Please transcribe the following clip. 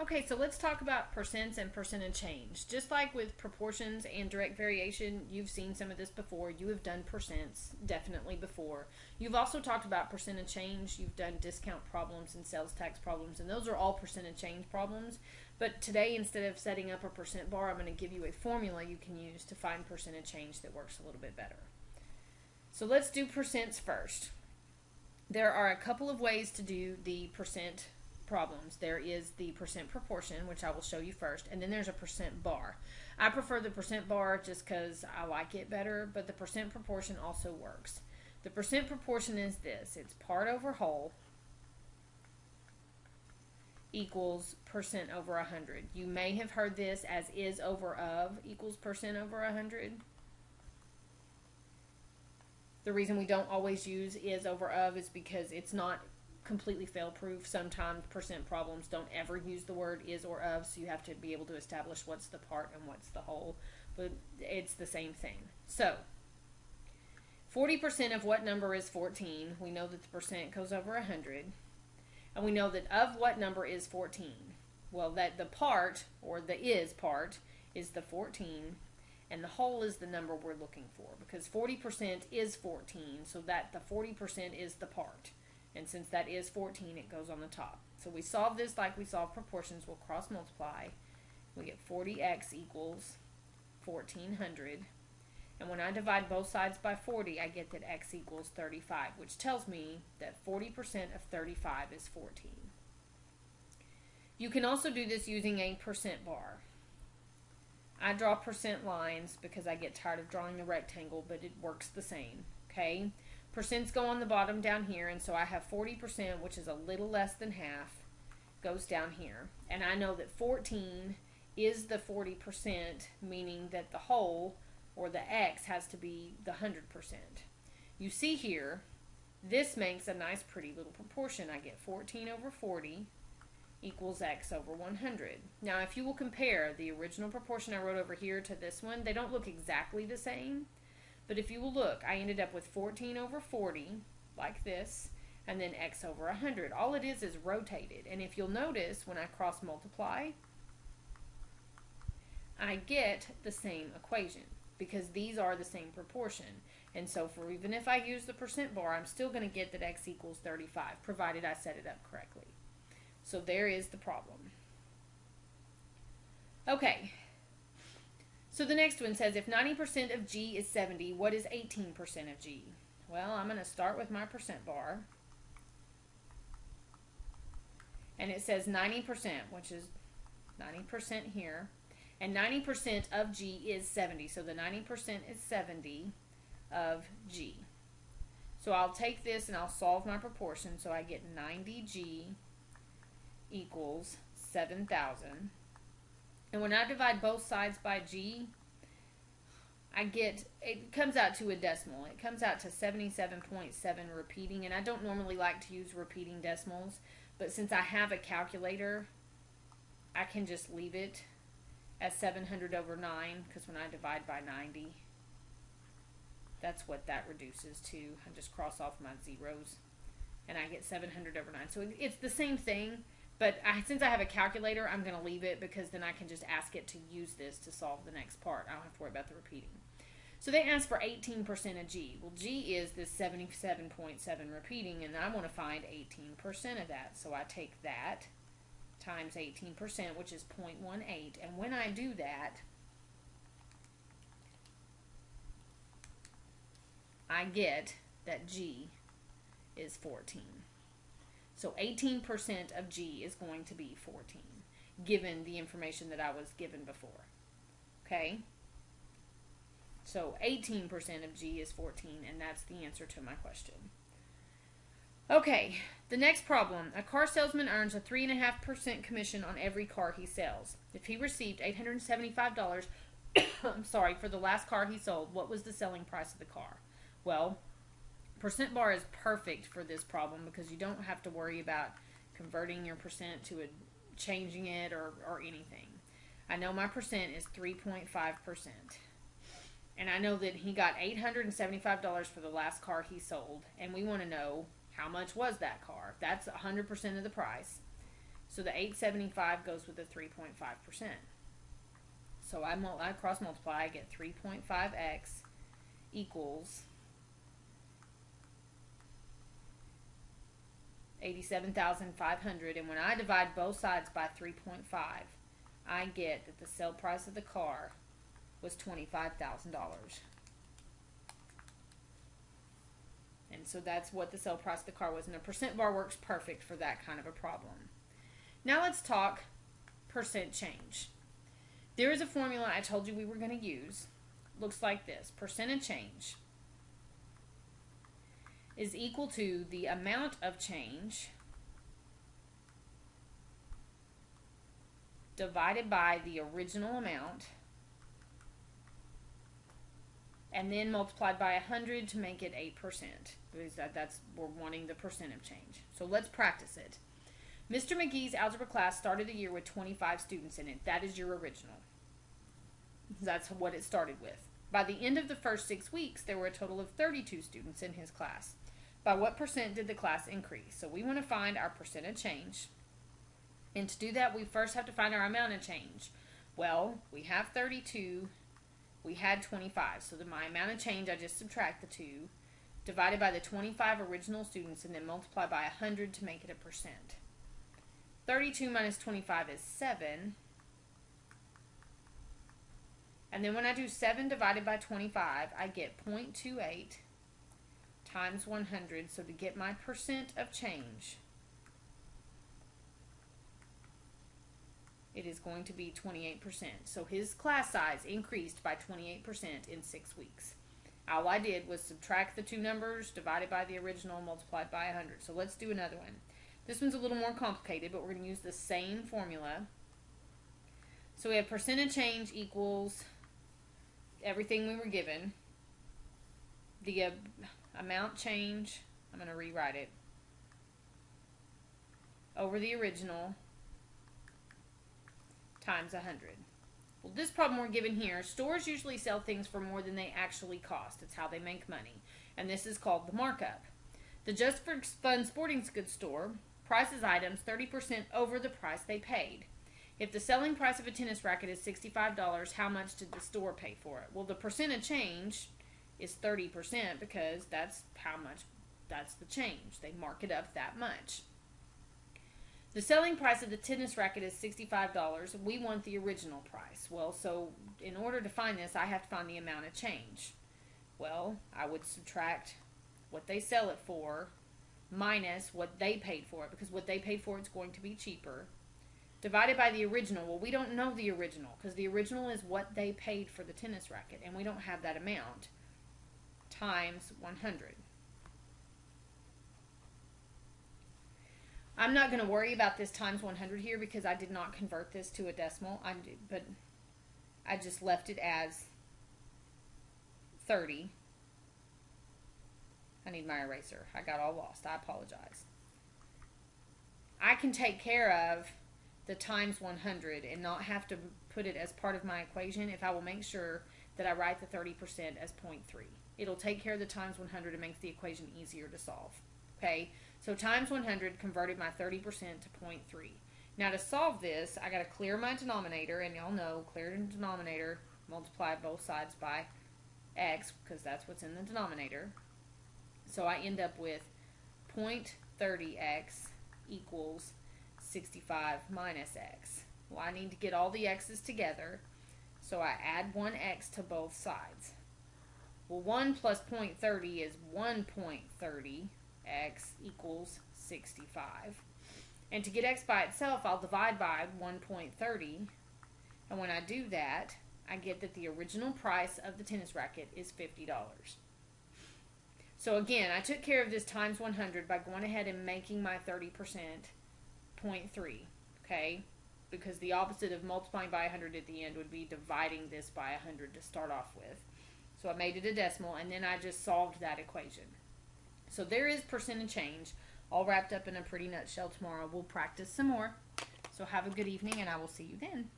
Okay, so let's talk about percents and percentage change. Just like with proportions and direct variation, you've seen some of this before. You have done percents definitely before. You've also talked about percentage change. You've done discount problems and sales tax problems, and those are all percentage change problems. But today, instead of setting up a percent bar, I'm going to give you a formula you can use to find percentage change that works a little bit better. So let's do percents first. There are a couple of ways to do the percent problems. There is the percent proportion, which I will show you first, and then there's a percent bar. I prefer the percent bar just because I like it better, but the percent proportion also works. The percent proportion is this. It's part over whole equals percent over 100. You may have heard this as is over of equals percent over 100. The reason we don't always use is over of is because it's not completely fail-proof. Sometimes percent problems don't ever use the word is or of, so you have to be able to establish what's the part and what's the whole, but it's the same thing. So 40% of what number is 14? We know that the percent goes over 100, and we know that of what number is 14? Well, that the part, or the is part, is the 14, and the whole is the number we're looking for, because 40% is 14, so that the 40% is the part. And since that is 14, it goes on the top. So we solve this like we solve proportions. We'll cross multiply. We get 40x equals 1400. And when I divide both sides by 40, I get that x equals 35, which tells me that 40% of 35 is 14. You can also do this using a percent bar. I draw percent lines because I get tired of drawing the rectangle, but it works the same. Okay? Percents go on the bottom down here, and so I have 40%, which is a little less than half, goes down here. And I know that 14 is the 40%, meaning that the whole, or the x, has to be the 100%. You see here, this makes a nice pretty little proportion. I get 14 over 40 equals x over 100. Now, if you will compare the original proportion I wrote over here to this one, they don't look exactly the same. But if you will look, I ended up with 14 over 40, like this, and then x over 100. All it is rotated. And if you'll notice, when I cross multiply, I get the same equation, because these are the same proportion. And so for even if I use the percent bar, I'm still going to get that x equals 35, provided I set it up correctly. So there is the problem. Okay. So the next one says, if 90% of G is 70, what is 18% of G? Well, I'm going to start with my percent bar. And it says 90%, which is 90% here. And 90% of G is 70. So the 90% is 70 of G. So I'll take this and I'll solve my proportion. So I get 90G equals 7,000. And when I divide both sides by G, it comes out to a decimal. It comes out to 77.7 repeating, and I don't normally like to use repeating decimals, but since I have a calculator, I can just leave it as 700 over 9, because when I divide by 90, that's what that reduces to. I just cross off my zeros, and I get 700 over 9. So it's the same thing. But since I have a calculator, I'm going to leave it, because then I can just ask it to use this to solve the next part. I don't have to worry about the repeating. So they asked for 18% of G. Well, G is this 77.7 repeating, and I want to find 18% of that. So I take that times 18%, which is 0.18. And when I do that, I get that G is 14. So 18% of G is going to be 14, given the information that I was given before. Okay? So 18% of G is 14, and that's the answer to my question. Okay, the next problem. A car salesman earns a 3.5% commission on every car he sells. If he received $875, for the last car he sold, what was the selling price of the car? Well, percent bar is perfect for this problem, because you don't have to worry about converting your percent to changing it or anything. I know my percent is 3.5%. And I know that he got $875 for the last car he sold. And we want to know, how much was that car? That's 100% of the price. So the 875 goes with the 3.5%. So I cross multiply, I get 3.5x equals 87,500, and when I divide both sides by 3.5, I get that the sale price of the car was $25,000. And so that's what the sale price of the car was, and a percent bar works perfect for that kind of a problem. Now let's talk percent change. There is a formula I told you we were going to use. Looks like this. Percent of change is equal to the amount of change divided by the original amount, and then multiplied by 100 to make it 8%. Because we're wanting the percent of change. So let's practice it. Mr. McGee's algebra class started the year with 25 students in it. That is your original. That's what it started with. By the end of the first 6 weeks, there were a total of 32 students in his class. By what percent did the class increase? So we want to find our percent of change. And to do that, we first have to find our amount of change. Well, we have 32. We had 25. So my amount of change, I just subtract the 2, divided by the 25 original students, and then multiply by 100 to make it a percent. 32 minus 25 is 7. And then when I do 7 divided by 25, I get 0.28 times 100. So to get my percent of change, it is going to be 28%. So his class size increased by 28% in 6 weeks. All I did was subtract the two numbers, divided by the original, multiplied by 100. So let's do another one. This one's a little more complicated, but we're going to use the same formula. So we have percent of change equals everything we were given. The amount change, I'm going to rewrite it, over the original times 100. Well, this problem we're given here, stores usually sell things for more than they actually cost. It's how they make money. And this is called the markup. The Just for Fun sporting goods store prices items 30% over the price they paid. If the selling price of a tennis racket is $65, how much did the store pay for it? Well, the percent of change is 30% because that's the change. They mark it up that much. The selling price of the tennis racket is $65. We want the original price. Well, so in order to find this, I have to find the amount of change. Well, I would subtract what they sell it for minus what they paid for it, because what they paid for it's going to be cheaper, divided by the original. Well, we don't know the original because the original is what they paid for the tennis racket, and we don't have that amount, times 100. I'm not going to worry about this times 100 here because I did not convert this to a decimal, but I just left it as 30. I need my eraser. I got all lost. I apologize. I can take care of the times 100 and not have to put it as part of my equation if I will make sure that I write the 30% as 0.3. It'll take care of the times 100 and makes the equation easier to solve. Okay, so times 100 converted my 30% to 0.3. Now to solve this, I got to clear my denominator, and y'all know, clear the denominator, multiply both sides by x, because that's what's in the denominator. So I end up with 0.30x equals 65 minus x. Well, I need to get all the x's together, so I add 1x to both sides. Well, 1 plus 0.30 is 1.30. X equals 65. And to get x by itself, I'll divide by 1.30. And when I do that, I get that the original price of the tennis racket is $50. So again, I took care of this times 100 by going ahead and making my 30% 0.3. Okay? Because the opposite of multiplying by 100 at the end would be dividing this by 100 to start off with. So I made it a decimal, and then I just solved that equation. So there is percent of change, all wrapped up in a pretty nutshell. Tomorrow we'll practice some more. So have a good evening, and I will see you then.